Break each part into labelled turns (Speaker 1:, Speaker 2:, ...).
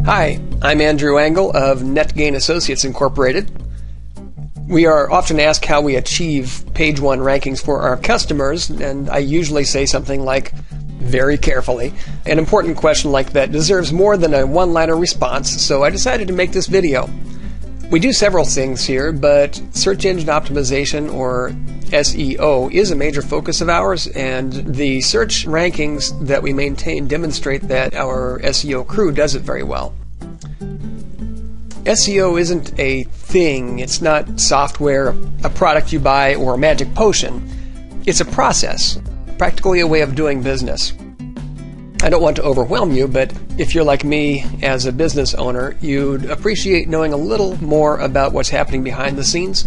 Speaker 1: Hi, I'm Andrew Engel of NetGain Associates Incorporated. We are often asked how we achieve page one rankings for our customers, and I usually say something like, very carefully. An important question like that deserves more than a one-liner response, so I decided to make this video. We do several things here, but search engine optimization, or SEO, is a major focus of ours, and the search rankings that we maintain demonstrate that our SEO crew does it very well. SEO isn't a thing. It's not software, a product you buy, or a magic potion. It's a process, practically a way of doing business. I don't want to overwhelm you, but if you're like me as a business owner, you'd appreciate knowing a little more about what's happening behind the scenes.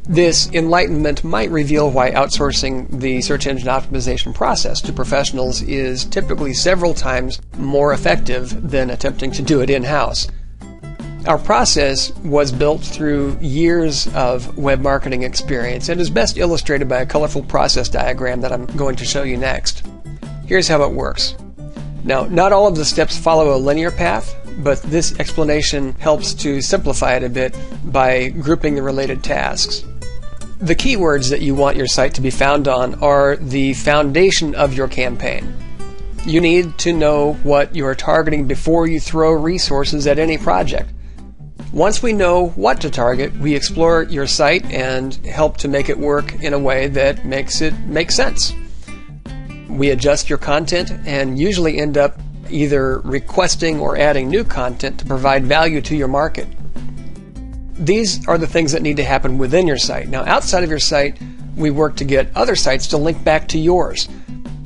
Speaker 1: This enlightenment might reveal why outsourcing the search engine optimization process to professionals is typically several times more effective than attempting to do it in-house. Our process was built through years of web marketing experience and is best illustrated by a colorful process diagram that I'm going to show you next. Here's how it works. Now, not all of the steps follow a linear path, but this explanation helps to simplify it a bit by grouping the related tasks. The keywords that you want your site to be found on are the foundation of your campaign. You need to know what you are targeting before you throw resources at any project. Once we know what to target, we explore your site and help to make it work in a way that makes it make sense. We adjust your content and usually end up either requesting or adding new content to provide value to your market. These are the things that need to happen within your site. Now, outside of your site, we work to get other sites to link back to yours.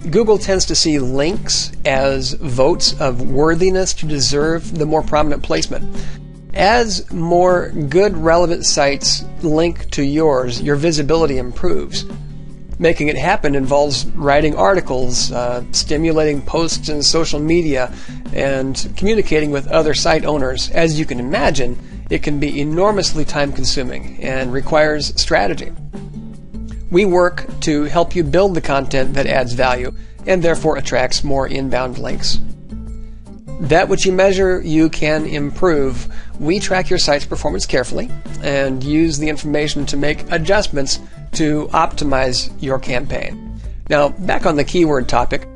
Speaker 1: Google tends to see links as votes of worthiness to deserve the more prominent placement. As more good, relevant sites link to yours, your visibility improves. Making it happen involves writing articles, stimulating posts in social media, and communicating with other site owners. As you can imagine, it can be enormously time-consuming and requires strategy. We work to help you build the content that adds value and therefore attracts more inbound links. That which you measure, you can improve. We track your site's performance carefully and use the information to make adjustments to optimize your campaign. Now, back on the keyword topic,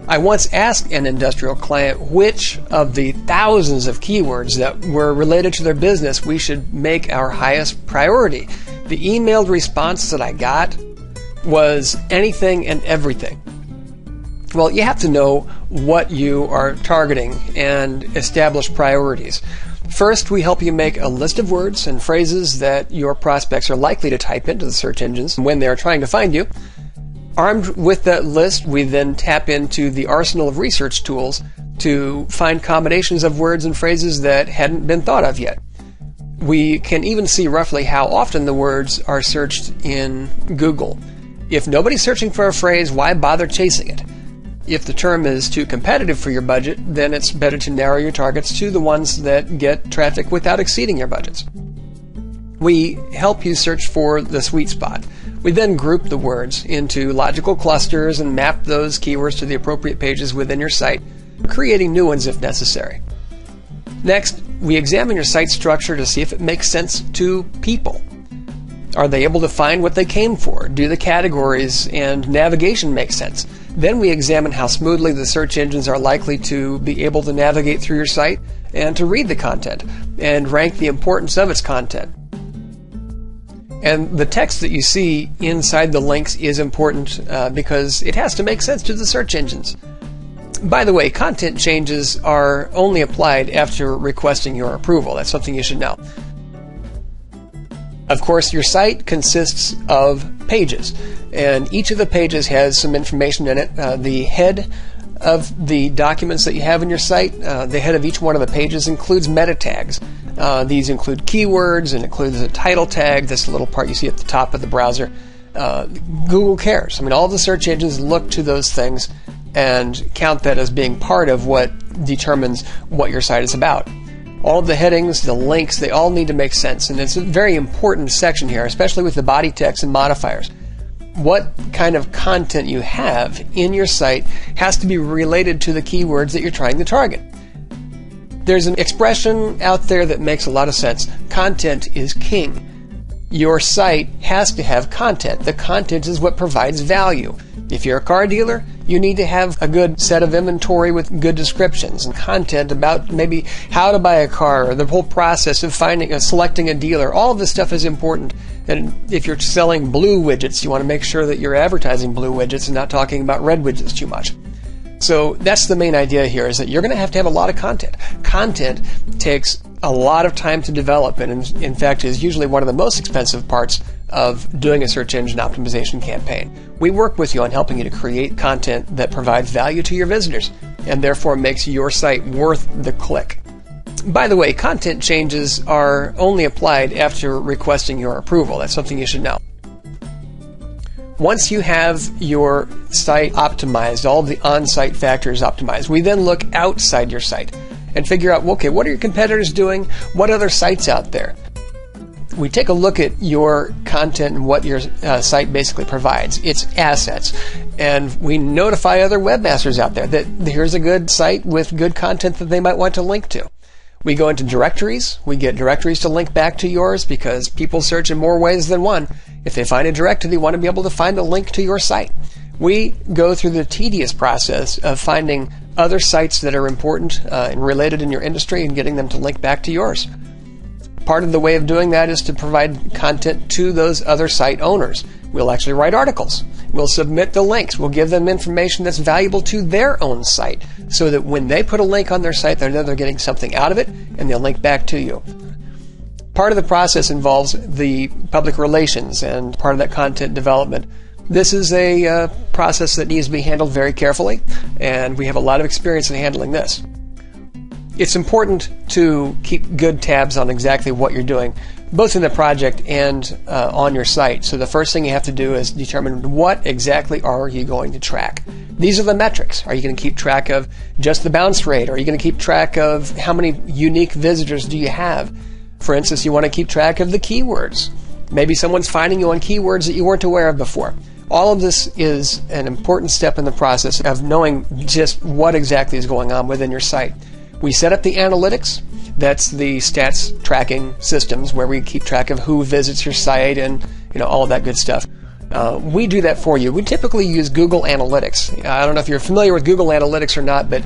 Speaker 1: I once asked an industrial client which of the thousands of keywords that were related to their business we should make our highest priority. The emailed response that I got was anything and everything. Well, you have to know what you are targeting and establish priorities. First, we help you make a list of words and phrases that your prospects are likely to type into the search engines when they are trying to find you. Armed with that list, we then tap into the arsenal of research tools to find combinations of words and phrases that hadn't been thought of yet. We can even see roughly how often the words are searched in Google. If nobody's searching for a phrase, why bother chasing it? If the term is too competitive for your budget, then it's better to narrow your targets to the ones that get traffic without exceeding your budgets. We help you search for the sweet spot. We then group the words into logical clusters and map those keywords to the appropriate pages within your site, creating new ones if necessary. Next, we examine your site structure to see if it makes sense to people. Are they able to find what they came for? Do the categories and navigation make sense? Then we examine how smoothly the search engines are likely to be able to navigate through your site and to read the content and rank the importance of its content. And the text that you see inside the links is important because it has to make sense to the search engines. By the way, content changes are only applied after requesting your approval. That's something you should know. Of course, your site consists of pages, and each of the pages has some information in it. The head of the documents that you have in your site, the head of each one of the pages includes meta tags. These include keywords and includes a title tag, this little part you see at the top of the browser. Google cares. I mean, all the search engines look to those things and count that as being part of what determines what your site is about. All of the headings, the links, they all need to make sense. And it's a very important section here, especially with the body text and modifiers. What kind of content you have in your site has to be related to the keywords that you're trying to target. There's an expression out there that makes a lot of sense. Content is king. Your site has to have content. The content is what provides value. If you're a car dealer, you need to have a good set of inventory with good descriptions and content about maybe how to buy a car or the whole process of selecting a dealer. All of this stuff is important. And if you're selling blue widgets, you want to make sure that you're advertising blue widgets and not talking about red widgets too much. So that's the main idea here, is that you're going to have a lot of content. Content takes a lot of time to develop, and in fact is usually one of the most expensive parts of doing a search engine optimization campaign. We work with you on helping you to create content that provides value to your visitors and therefore makes your site worth the click. By the way, content changes are only applied after requesting your approval. That's something you should know. Once you have your site optimized, all of the on-site factors optimized, we then look outside your site and figure out, okay, what are your competitors doing? What other sites out there? We take a look at your content and what your site basically provides, its assets, and we notify other webmasters out there that here's a good site with good content that they might want to link to. We go into directories. We get directories to link back to yours because people search in more ways than one. If they find a directory, they want to be able to find a link to your site. We go through the tedious process of finding other sites that are important and related in your industry and getting them to link back to yours. Part of the way of doing that is to provide content to those other site owners. We'll actually write articles. We'll submit the links. We'll give them information that's valuable to their own site so that when they put a link on their site, they know they're getting something out of it and they'll link back to you. Part of the process involves the public relations and part of that content development. This is a process that needs to be handled very carefully, and we have a lot of experience in handling this. It's important to keep good tabs on exactly what you're doing, both in the project and on your site. So the first thing you have to do is determine what exactly are you going to track. These are the metrics. Are you going to keep track of just the bounce rate? Are you going to keep track of how many unique visitors do you have? For instance, you want to keep track of the keywords. Maybe someone's finding you on keywords that you weren't aware of before. All of this is an important step in the process of knowing just what exactly is going on within your site. We set up the analytics. That's the stats tracking systems where we keep track of who visits your site and all of that good stuff. We do that for you. We typically use Google Analytics. I don't know if you're familiar with Google Analytics or not, but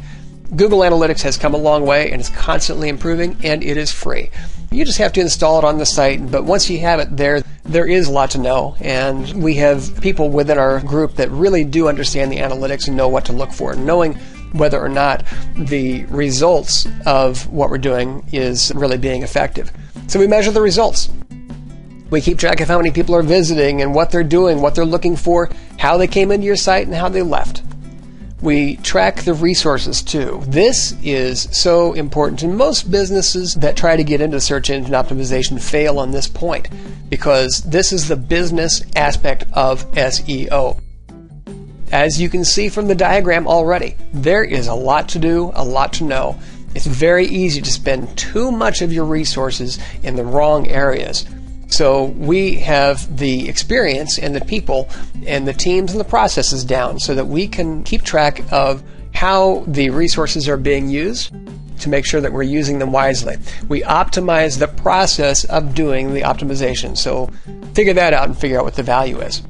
Speaker 1: Google Analytics has come a long way and it's constantly improving, and it is free. You just have to install it on the site, but once you have it there is a lot to know, and we have people within our group that really do understand the analytics and know what to look for, knowing whether or not the results of what we're doing is really being effective. So we measure the results. We keep track of how many people are visiting and what they're doing, what they're looking for, how they came into your site, and how they left. We track the resources too. This is so important, and most businesses that try to get into search engine optimization fail on this point because this is the business aspect of SEO. As you can see from the diagram already, there is a lot to do, a lot to know. It's very easy to spend too much of your resources in the wrong areas. So we have the experience and the people and the teams and the processes down so that we can keep track of how the resources are being used to make sure that we're using them wisely. We optimize the process of doing the optimization. So figure that out and figure out what the value is.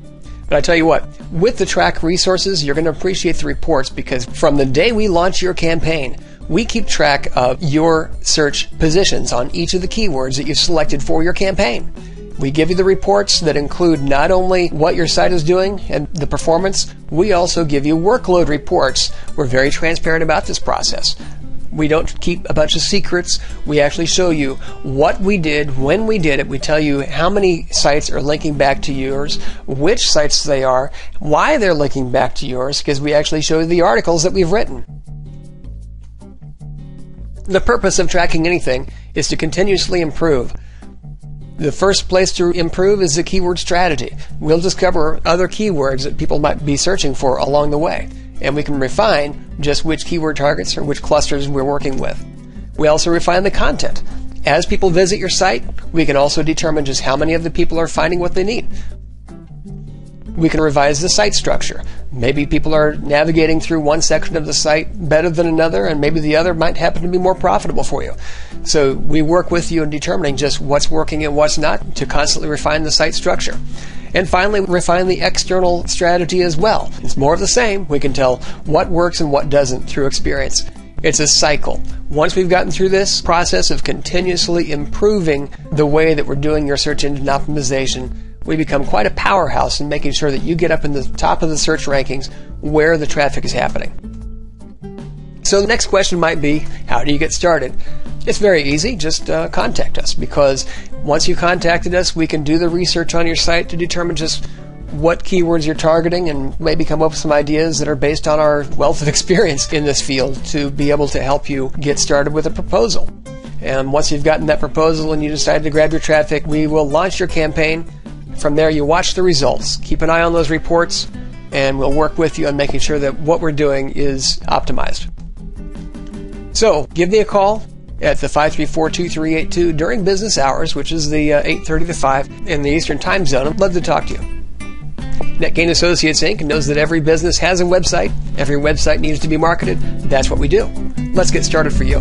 Speaker 1: But I tell you what, with the track resources, you're going to appreciate the reports because from the day we launch your campaign, we keep track of your search positions on each of the keywords that you've selected for your campaign. We give you the reports that include not only what your site is doing and the performance, we also give you workload reports. We're very transparent about this process. We don't keep a bunch of secrets. We actually show you what we did, when we did it. We tell you how many sites are linking back to yours, which sites they are, why they're linking back to yours, because we actually show you the articles that we've written. The purpose of tracking anything is to continuously improve. The first place to improve is the keyword strategy. We'll discover other keywords that people might be searching for along the way, and we can refine just which keyword targets or which clusters we're working with. We also refine the content. As people visit your site, we can also determine just how many of the people are finding what they need. We can revise the site structure. Maybe people are navigating through one section of the site better than another, and maybe the other might happen to be more profitable for you. So we work with you in determining just what's working and what's not to constantly refine the site structure. And finally, refine the external strategy as well. It's more of the same. We can tell what works and what doesn't through experience. It's a cycle. Once we've gotten through this process of continuously improving the way that we're doing your search engine optimization, we become quite a powerhouse in making sure that you get up in the top of the search rankings where the traffic is happening. So the next question might be, how do you get started? It's very easy. Just contact us, because once you contacted us, we can do the research on your site to determine just what keywords you're targeting and maybe come up with some ideas that are based on our wealth of experience in this field to be able to help you get started with a proposal. And once you've gotten that proposal and you decide to grab your traffic, we will launch your campaign. From there, you watch the results. Keep an eye on those reports, and we'll work with you on making sure that what we're doing is optimized. So, give me a call at the 534-2382 during business hours, which is the 8:30 to 5 in the Eastern Time Zone. I'd love to talk to you. NetGain Associates Inc. knows that every business has a website. Every website needs to be marketed. That's what we do. Let's get started for you.